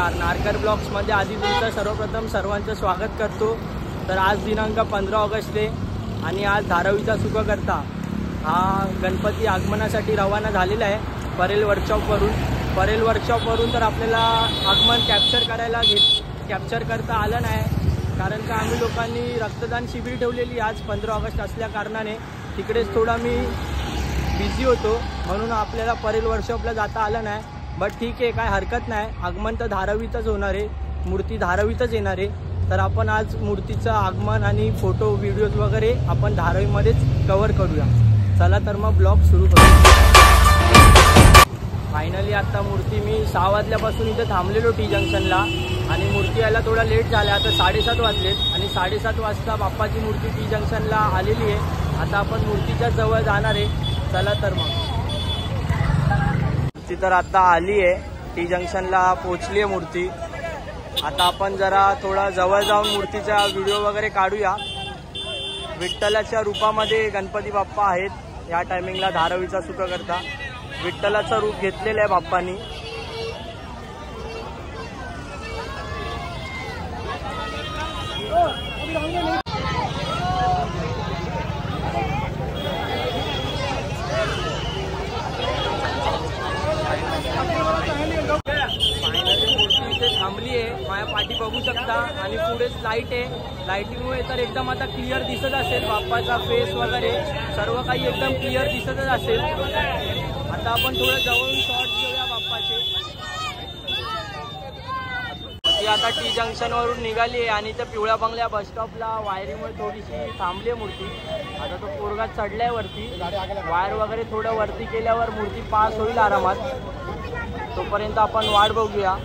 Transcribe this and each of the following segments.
नमस्कार. नारकर ब्लॉग्समध्ये आधी तुमचं सर्वप्रथम सर्वांचं स्वागत करतो. तर आज दिनांक 15 ऑगस्ट आहे आणि आज धारावीचा सुखकर्ता हा गणपती आगमनासाठी रवाना झालेला आहे परेल वर्कशॉपवरून. तर आपल्याला आगमन कॅप्चर करता आलं नाही, कारण का आम्ही लोकांनी रक्तदान शिबिर ठेवलेली आज 15 ऑगस्ट असल्या कारणाने तिकडेच थोडा मी बिझी होतो, म्हणून आपल्याला परेल वर्कशॉपला जाता आलं नाही. बट ठीक आहे, काय हरकत नाही. आगमन तर धारावीतच होणार आहे, मूर्ती धारावीतच येणार आहे. तर आपण आज मूर्तीचं आगमन आणि फोटो व्हिडिओज वगैरे आपण धारावीमध्येच कव्हर करूया. चला तर मग ब्लॉग सुरू करूया. फायनली आता मूर्ती मी 6 वाजल्यापासून इथे थांबलेलो टी जंक्शनला आणि मूर्ती यायला थोडा लेट झाला. आता 7:30 वाजलेत आणि 7:30 वाजता बाप्पाची मूर्ती टी जंक्शनला आलेली आहे. आता आपण मूर्तीच्या जवळ जाणार आहे. चला तर मग मूर्ती तर आता आली आहे, टी जंक्शनला पोचली आहे मूर्ती. आता आपण जरा थोडा जवळ जाऊन मूर्तीचा व्हिडिओ वगैरे काढूया. विठ्ठलाच्या रूपामध्ये गणपती बाप्पा आहेत या टायमिंगला. धारावीचा सुखकर्ता विठ्ठलाचं रूप घेतलेलं आहे बाप्पांनी. थांबली आहे, माझ्या पाठी बघू शकता आणि पुढेच लाईट आहे. लाईटिंगमुळे तर एकदम आता क्लिअर दिसत असेल बाप्पाचा फेस वगैरे, सर्व काही एकदम क्लिअर दिसतच असेल. आता आपण थोडं जवळून शॉर्ट्स घेऊया बाप्पाचे. ती आता टी जंक्शन वरून निघाली आहे आणि त्या पिवळ्या बंगल्या बस स्टॉपला वायरिंगमुळे थोडीशी थांबली आहे मूर्ती. आता तो पोरगा चढलाय वरती, वायर वगैरे थोडं वरती केल्यावर मूर्ती पास होईल आरामात. तोपर्यंत आपण वाट बघूया.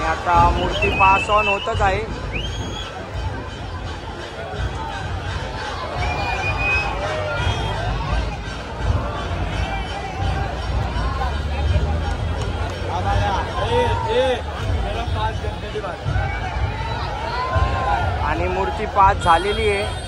आता मूर्ती पास ऑन होतच आहे. आणि मूर्ती पास झालेली आहे.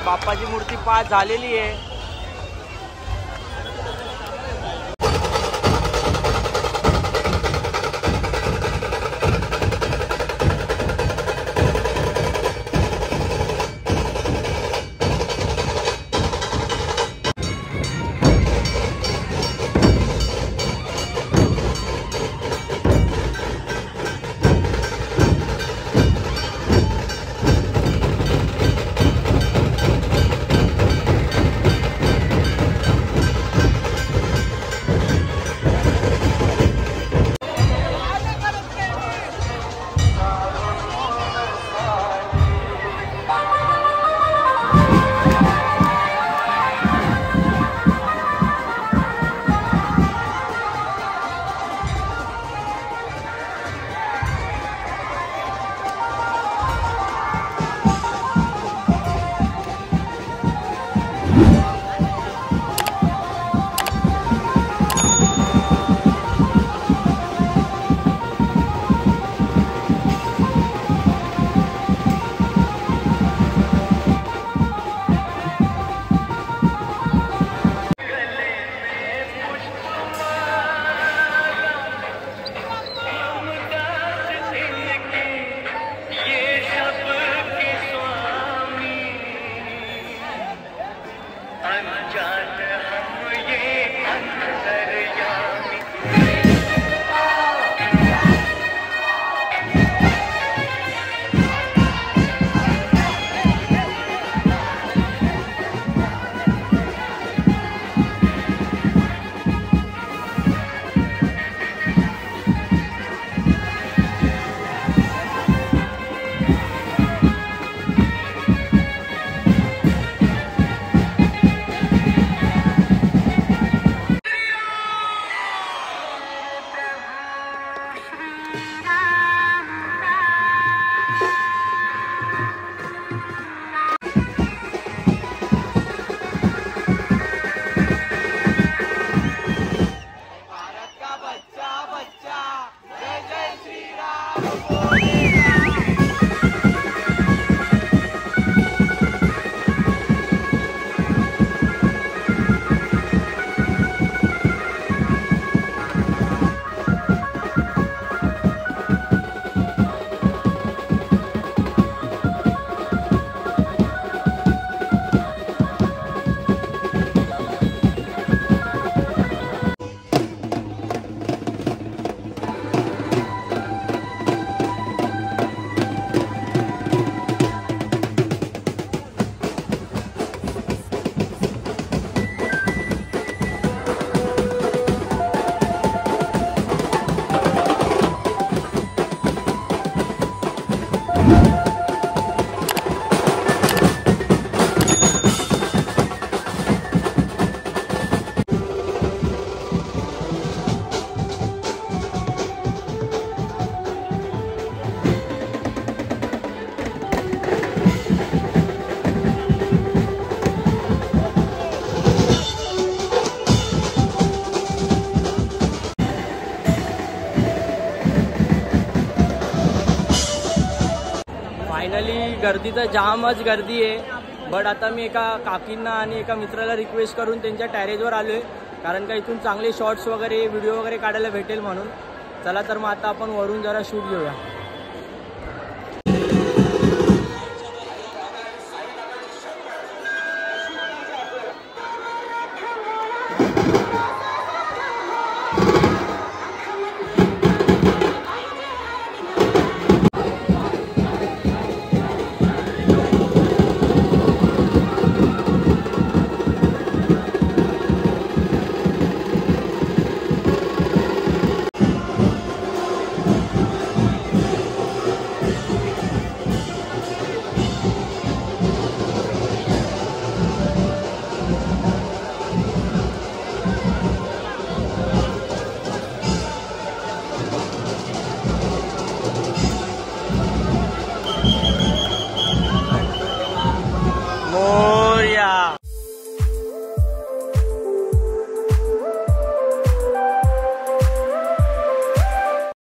बाप्पाची मूर्ती पास झालेली आहे. गर्दी तर जामच गर्दी आहे. बट आता मी एका काकींना आणि एका मित्राला रिक्वेस्ट करून त्यांच्या टॅरेजवर आलो आहे, कारण का इथून चांगले शॉर्ट्स वगैरे व्हिडिओ वगैरे काढायला भेटेल म्हणून. चला तर मग आता आपण वरून जरा शूट घेऊया.